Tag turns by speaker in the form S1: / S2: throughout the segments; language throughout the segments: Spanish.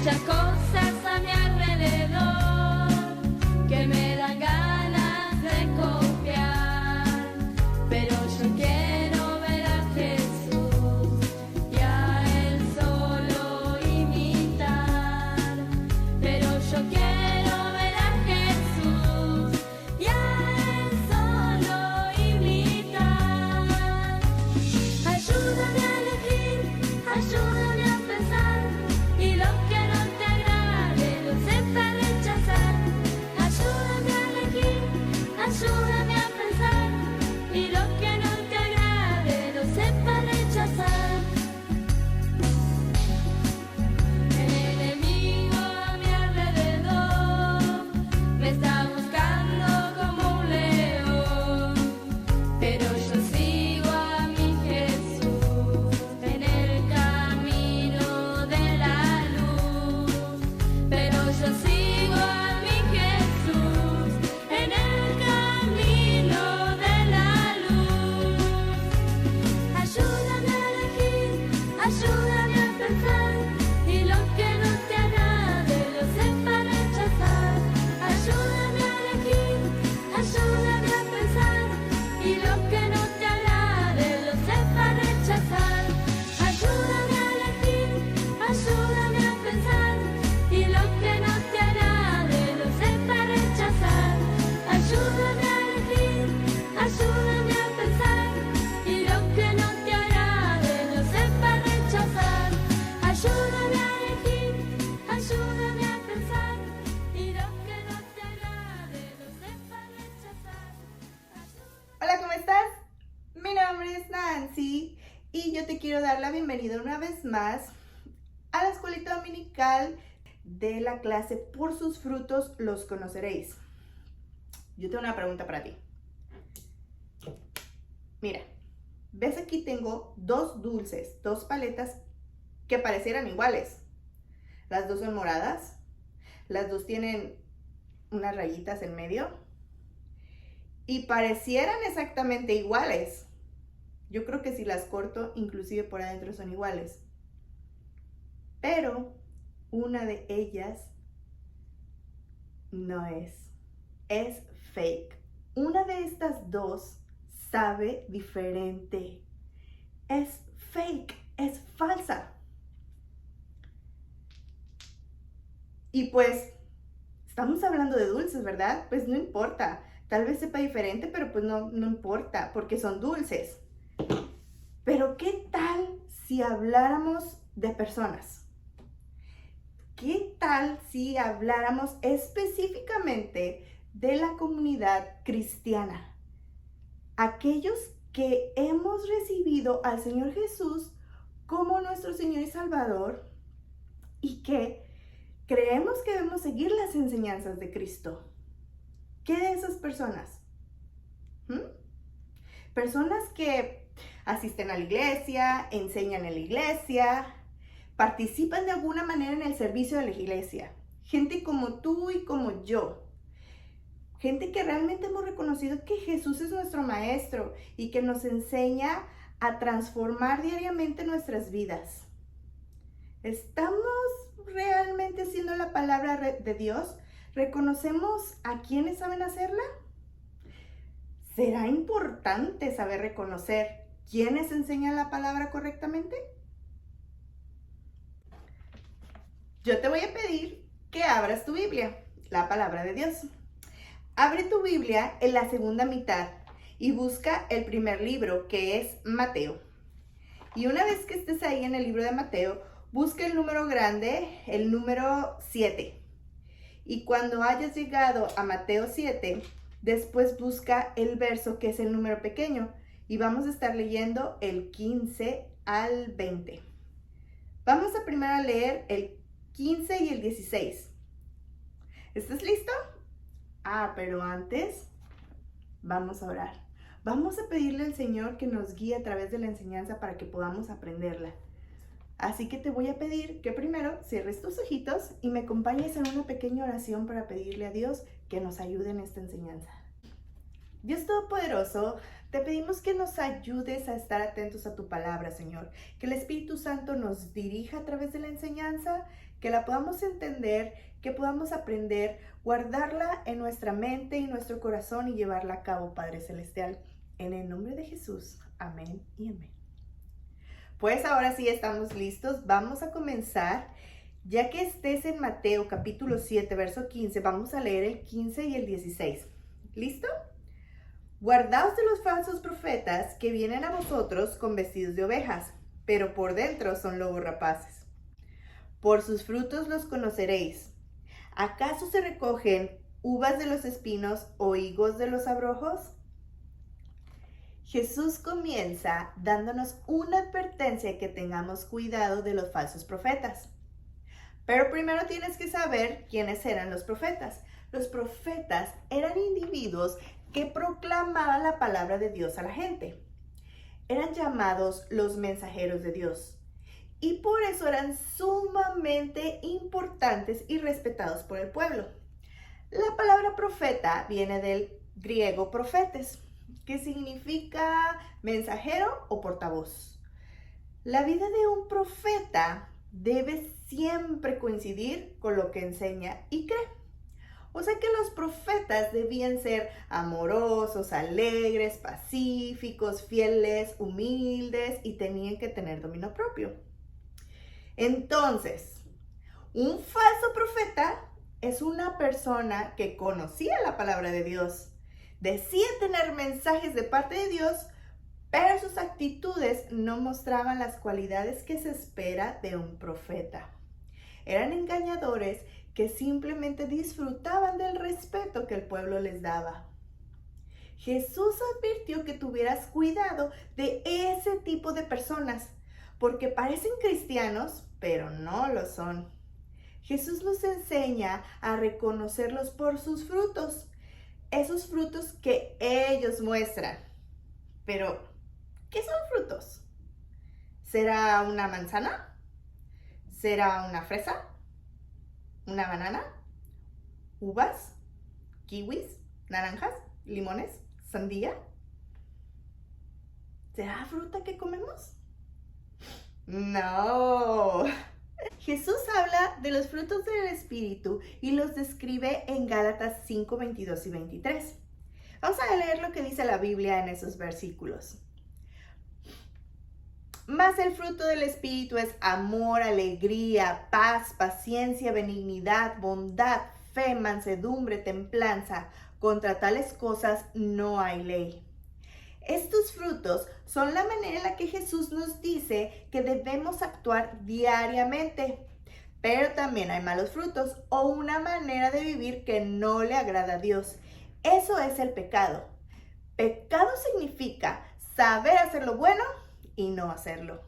S1: muchas cosas a mi alrededor que me dan ganas de copiar, pero yo quiero ver a Jesús y a Él solo imitar. Pero yo quiero ver a Jesús y a Él solo imitar. Ayúdame a elegir, ayúdame a pensar, y lo que no te agrade lo sepa rechazar. Ayúdame a elegir, ayúdame a pensar, y lo que no te agrade lo sepa rechazar. El enemigo a mi alrededor me está buscando como un león, pero yo sigo a mi Jesús en el camino de la luz. Pero yo sigo a mi Jesús en el camino de la luz. Ayúdame a elegir, ayúdame a pensar, y lo que no te agrade lo sepa rechazar. Ayúdame a elegir, ayúdame a pensar, y lo que no te agrade lo sepa rechazar. Ayúdame a elegir, ayúdame a pensar, y lo que no te agrade lo sepa rechazar. Ayúdame a elegir, ayúdame a pensar, y lo que no te agrade lo sepa rechazar. Ayúdame a elegir, ayúdame a pensar, y lo que no te agrade lo sepa rechazar.
S2: Hola, ¿cómo estás? Mi nombre es Nancy y yo te quiero dar la bienvenida una vez más a la escuelita dominical de la clase Por sus frutos los conoceréis. Yo tengo una pregunta para ti. Mira, ves aquí tengo dos dulces, dos paletas que parecieran iguales. Las dos son moradas, las dos tienen unas rayitas en medio y parecieran exactamente iguales. Yo creo que si las corto, inclusive por adentro son iguales. Pero una de ellas no es fake. Una de estas dos sabe diferente. Es fake, es falsa. Y pues, estamos hablando de dulces, ¿verdad? Pues no importa. Tal vez sepa diferente, pero pues no importa, porque son dulces. Pero ¿qué tal si habláramos de personas? ¿Qué tal si habláramos específicamente de la comunidad cristiana? Aquellos que hemos recibido al Señor Jesús como nuestro Señor y Salvador y que creemos que debemos seguir las enseñanzas de Cristo. ¿Qué de esas personas? Personas que asisten a la iglesia, enseñan en la iglesia, participan de alguna manera en el servicio de la iglesia. Gente como tú y como yo. Gente que realmente hemos reconocido que Jesús es nuestro maestro y que nos enseña a transformar diariamente nuestras vidas. ¿Estamos realmente haciendo la palabra de Dios? ¿Reconocemos a quienes saben hacerla? ¿Será importante saber reconocer quiénes enseñan la palabra correctamente? Yo te voy a pedir que abras tu Biblia, la palabra de Dios. Abre tu Biblia en la segunda mitad y busca el primer libro, que es Mateo. Y una vez que estés ahí en el libro de Mateo, busca el número grande, el número 7. Y cuando hayas llegado a Mateo 7, después busca el verso que es el número pequeño. Y vamos a estar leyendo el 15 al 20. Vamos a primero leer el 15 y el 16. ¿Estás listo? Pero antes, vamos a orar. Vamos a pedirle al Señor que nos guíe a través de la enseñanza para que podamos aprenderla. Así que te voy a pedir que primero cierres tus ojitos y me acompañes en una pequeña oración para pedirle a Dios que nos ayude en esta enseñanza. Dios Todopoderoso, te pedimos que nos ayudes a estar atentos a tu palabra, Señor. Que el Espíritu Santo nos dirija a través de la enseñanza, que la podamos entender, que podamos aprender, guardarla en nuestra mente y nuestro corazón y llevarla a cabo, Padre Celestial. En el nombre de Jesús, amén y amén. Pues ahora sí estamos listos, vamos a comenzar. Ya que estés en Mateo capítulo 7, verso 15, vamos a leer el 15 y el 16. ¿Listo? Guardaos de los falsos profetas que vienen a vosotros con vestidos de ovejas, pero por dentro son lobos rapaces. Por sus frutos los conoceréis. ¿Acaso se recogen uvas de los espinos o higos de los abrojos? Jesús comienza dándonos una advertencia que tengamos cuidado de los falsos profetas. Pero primero tienes que saber quiénes eran los profetas. Los profetas eran individuos que proclamaban la palabra de Dios a la gente. Eran llamados los mensajeros de Dios. Y por eso eran sumamente importantes y respetados por el pueblo. La palabra profeta viene del griego profetes, que significa mensajero o portavoz. La vida de un profeta debe siempre coincidir con lo que enseña y cree. O sea que los profetas debían ser amorosos, alegres, pacíficos, fieles, humildes y tenían que tener dominio propio. Entonces, un falso profeta es una persona que conocía la palabra de Dios, decía tener mensajes de parte de Dios, pero sus actitudes no mostraban las cualidades que se espera de un profeta. Eran engañadores que simplemente disfrutaban del respeto que el pueblo les daba. Jesús advirtió que tuvieras cuidado de ese tipo de personas, porque parecen cristianos, pero no lo son. Jesús nos enseña a reconocerlos por sus frutos, esos frutos que ellos muestran. Pero, ¿qué son frutos? ¿Será una manzana? ¿Será una fresa? ¿Una banana? ¿Uvas? ¿Kiwis? ¿Naranjas? ¿Limones? ¿Sandía? ¿Será fruta que comemos? No. Jesús habla de los frutos del Espíritu y los describe en Gálatas 5, 22 y 23. Vamos a leer lo que dice la Biblia en esos versículos. Mas el fruto del Espíritu es amor, alegría, paz, paciencia, benignidad, bondad, fe, mansedumbre, templanza. Contra tales cosas no hay ley. Estos frutos son la manera en la que Jesús nos dice que debemos actuar diariamente. Pero también hay malos frutos o una manera de vivir que no le agrada a Dios. Eso es el pecado. Pecado significa saber hacer lo bueno y no hacerlo.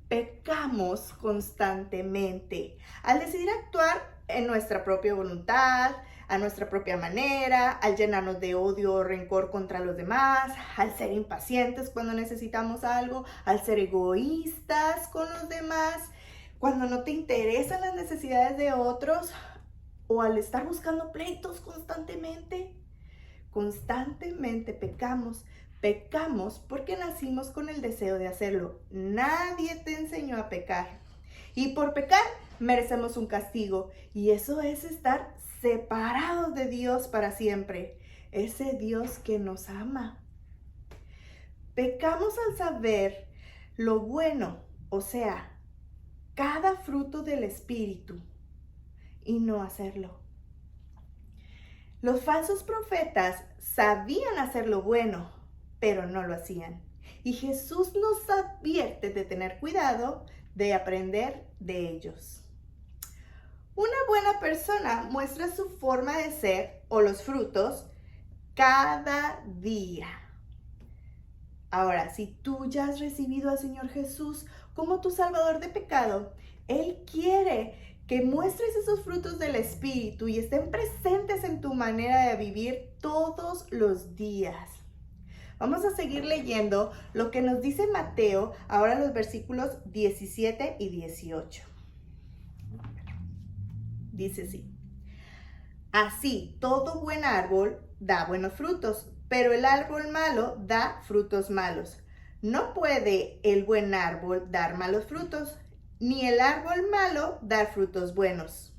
S2: Pecamos constantemente al decidir actuar en nuestra propia voluntad, a nuestra propia manera, al llenarnos de odio o rencor contra los demás, al ser impacientes cuando necesitamos algo, al ser egoístas con los demás, cuando no te interesan las necesidades de otros o al estar buscando pleitos constantemente. Constantemente pecamos. Pecamos porque nacimos con el deseo de hacerlo. Nadie te enseñó a pecar. Y por pecar merecemos un castigo. Y eso es estar separados de Dios para siempre. Ese Dios que nos ama. Pecamos al saber lo bueno, o sea, cada fruto del Espíritu, y no hacerlo. Los falsos profetas sabían hacer lo bueno, pero no lo hacían. Y Jesús nos advierte de tener cuidado de aprender de ellos. Una buena persona muestra su forma de ser o los frutos cada día. Ahora, si tú ya has recibido al Señor Jesús como tu Salvador de pecado, Él quiere que muestres esos frutos del Espíritu y estén presentes en tu manera de vivir todos los días. Vamos a seguir leyendo lo que nos dice Mateo, ahora los versículos 17 y 18. Dice así: así, todo buen árbol da buenos frutos, pero el árbol malo da frutos malos. No puede el buen árbol dar malos frutos, ni el árbol malo dar frutos buenos.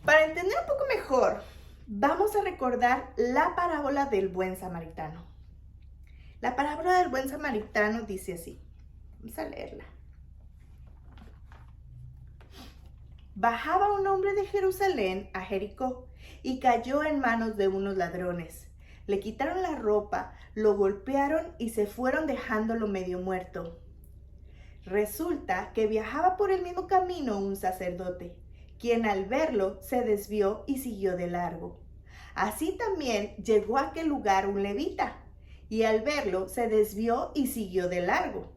S2: Para entender un poco mejor, vamos a recordar la parábola del buen samaritano. La parábola del buen samaritano dice así. Vamos a leerla. Bajaba un hombre de Jerusalén a Jericó y cayó en manos de unos ladrones. Le quitaron la ropa, lo golpearon y se fueron dejándolo medio muerto. Resulta que viajaba por el mismo camino un sacerdote, quien al verlo se desvió y siguió de largo. Así también llegó a aquel lugar un levita, y al verlo se desvió y siguió de largo.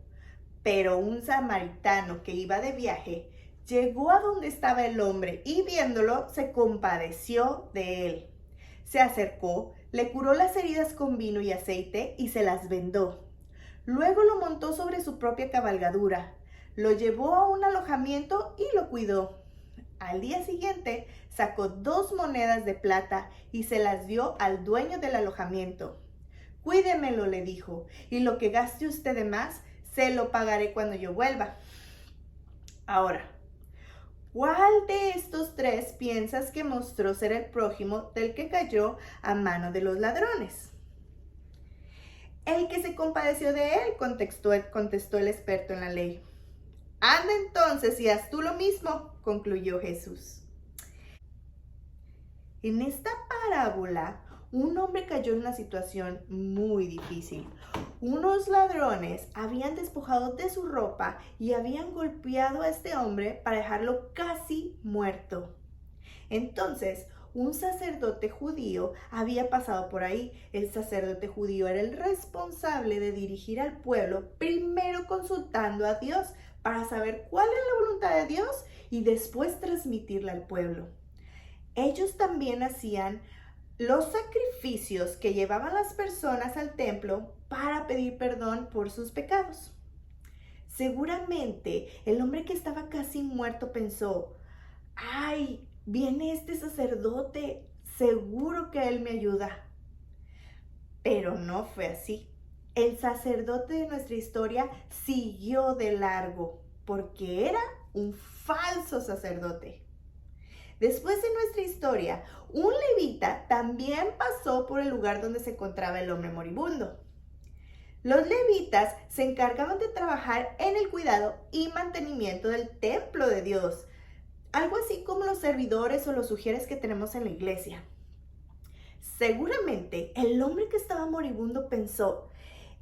S2: Pero un samaritano que iba de viaje llegó a donde estaba el hombre y viéndolo se compadeció de él. Se acercó, le curó las heridas con vino y aceite y se las vendó. Luego lo montó sobre su propia cabalgadura, lo llevó a un alojamiento y lo cuidó. Al día siguiente sacó 2 monedas de plata y se las dio al dueño del alojamiento. Cuídemelo, le dijo, y lo que gaste usted de más, se lo pagaré cuando yo vuelva. Ahora, ¿cuál de estos 3 piensas que mostró ser el prójimo del que cayó a mano de los ladrones? El que se compadeció de él, contestó el experto en la ley. Anda entonces y haz tú lo mismo, concluyó Jesús. En esta parábola, un hombre cayó en una situación muy difícil. Unos ladrones habían despojado de su ropa y habían golpeado a este hombre para dejarlo casi muerto. Entonces, un sacerdote judío había pasado por ahí. El sacerdote judío era el responsable de dirigir al pueblo, primero consultando a Dios para saber cuál es la voluntad de Dios y después transmitirla al pueblo. Ellos también hacían los sacrificios que llevaban las personas al templo para pedir perdón por sus pecados. Seguramente el hombre que estaba casi muerto pensó, ¡ay! Viene este sacerdote, seguro que él me ayuda. Pero no fue así. El sacerdote de nuestra historia siguió de largo porque era un falso sacerdote. Después de nuestra historia, un levita también pasó por el lugar donde se encontraba el hombre moribundo. Los levitas se encargaban de trabajar en el cuidado y mantenimiento del templo de Dios, algo así como los servidores o los sugieres que tenemos en la iglesia. Seguramente el hombre que estaba moribundo pensó,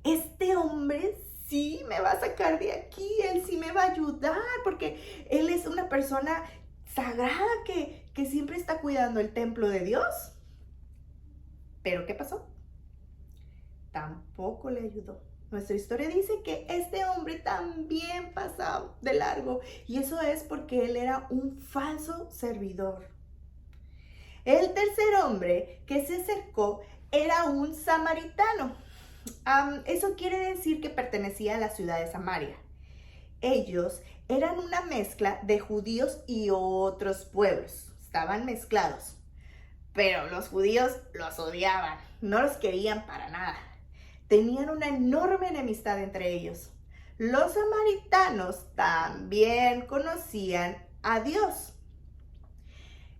S2: este hombre sí me va a sacar de aquí, él sí me va a ayudar, porque él es una persona sagrada que siempre está cuidando el templo de Dios. ¿Pero qué pasó? Tampoco le ayudó. Nuestra historia dice que este hombre también pasaba de largo y eso es porque él era un falso servidor. El tercer hombre que se acercó era un samaritano. Eso quiere decir que pertenecía a la ciudad de Samaria. Ellos eran una mezcla de judíos y otros pueblos. Estaban mezclados. Pero los judíos los odiaban, no los querían para nada. Tenían una enorme enemistad entre ellos. Los samaritanos también conocían a Dios.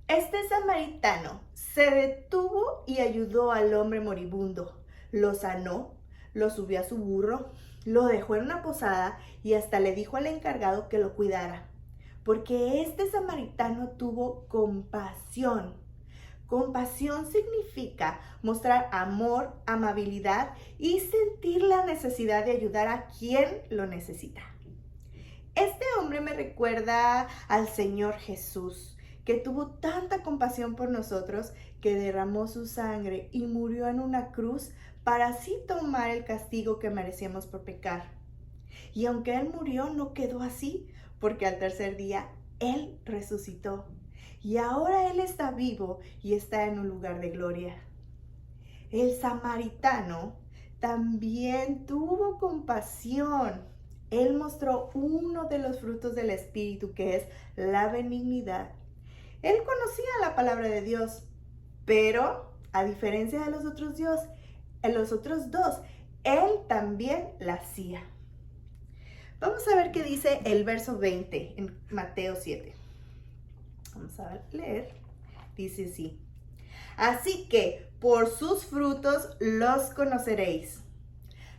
S2: Este samaritano se detuvo y ayudó al hombre moribundo. Lo sanó, lo subió a su burro, lo dejó en una posada y hasta le dijo al encargado que lo cuidara. Porque este samaritano tuvo compasión. Compasión significa mostrar amor, amabilidad y sentir la necesidad de ayudar a quien lo necesita. Este hombre me recuerda al Señor Jesús, que tuvo tanta compasión por nosotros que derramó su sangre y murió en una cruz para así tomar el castigo que merecíamos por pecar. Y aunque Él murió, no quedó así, porque al tercer día Él resucitó. Y ahora Él está vivo y está en un lugar de gloria. El samaritano también tuvo compasión. Él mostró uno de los frutos del Espíritu, que es la benignidad. Él conocía la palabra de Dios, pero a diferencia de los otros dos, él también la hacía. Vamos a ver qué dice el verso 20 en Mateo 7. Vamos a leer. Dice así. Así que por sus frutos los conoceréis.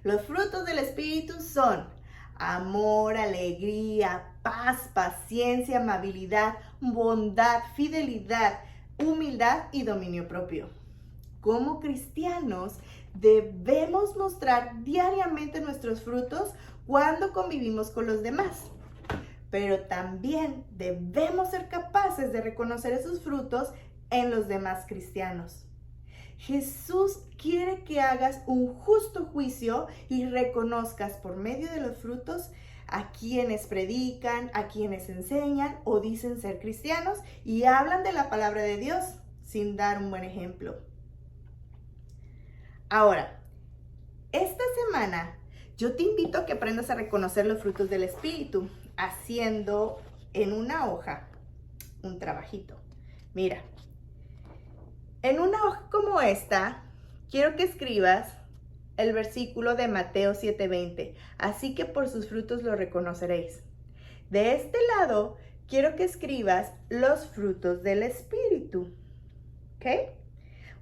S2: Los frutos del Espíritu son amor, alegría, paz, paciencia, amabilidad, bondad, fidelidad, humildad y dominio propio. Como cristianos, debemos mostrar diariamente nuestros frutos cuando convivimos con los demás. Pero también debemos ser capaces de reconocer esos frutos en los demás cristianos. Jesús quiere que hagas un justo juicio y reconozcas por medio de los frutos a quienes predican, a quienes enseñan o dicen ser cristianos y hablan de la palabra de Dios sin dar un buen ejemplo. Ahora, esta semana yo te invito a que aprendas a reconocer los frutos del Espíritu haciendo en una hoja un trabajito. Mira, en una hoja como esta, quiero que escribas el versículo de Mateo 7:20. Así que por sus frutos los reconoceréis. De este lado, quiero que escribas los frutos del Espíritu. ¿Ok?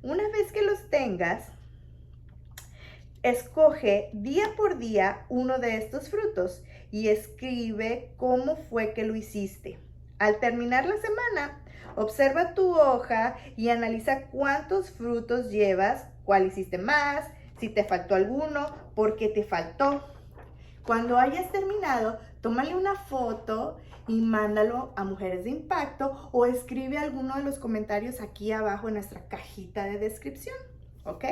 S2: Una vez que los tengas, escoge día por día uno de estos frutos y escribe cómo fue que lo hiciste. Al terminar la semana, observa tu hoja y analiza cuántos frutos llevas, cuál hiciste más, si te faltó alguno, por qué te faltó. Cuando hayas terminado, tómale una foto y mándalo a Mujeres de Impacto o escribe alguno de los comentarios aquí abajo en nuestra cajita de descripción, ¿ok?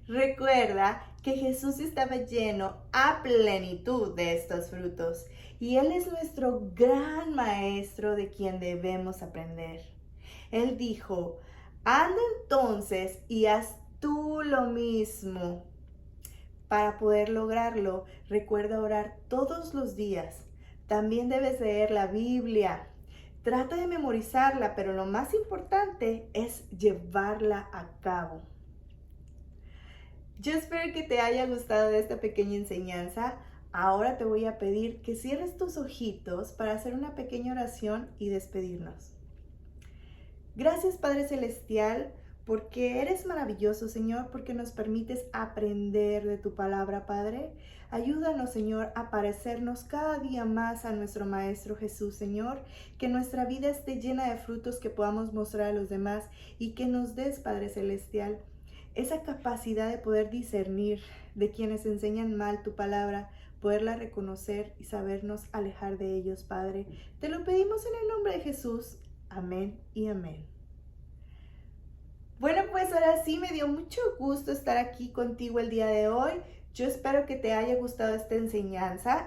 S2: Recuerda que Jesús estaba lleno a plenitud de estos frutos y Él es nuestro gran maestro de quien debemos aprender. Él dijo, anda entonces y haz tú lo mismo. Para poder lograrlo, recuerda orar todos los días. También debes leer la Biblia. Trata de memorizarla, pero lo más importante es llevarla a cabo. Yo espero que te haya gustado esta pequeña enseñanza. Ahora te voy a pedir que cierres tus ojitos para hacer una pequeña oración y despedirnos. Gracias, Padre Celestial, porque eres maravilloso, Señor, porque nos permites aprender de tu palabra, Padre. Ayúdanos, Señor, a parecernos cada día más a nuestro Maestro Jesús, Señor. Que nuestra vida esté llena de frutos que podamos mostrar a los demás y que nos des, Padre Celestial, esa capacidad de poder discernir de quienes enseñan mal tu palabra, poderla reconocer y sabernos alejar de ellos, Padre. Te lo pedimos en el nombre de Jesús. Amén y amén. Bueno, pues ahora sí me dio mucho gusto estar aquí contigo el día de hoy. Yo espero que te haya gustado esta enseñanza.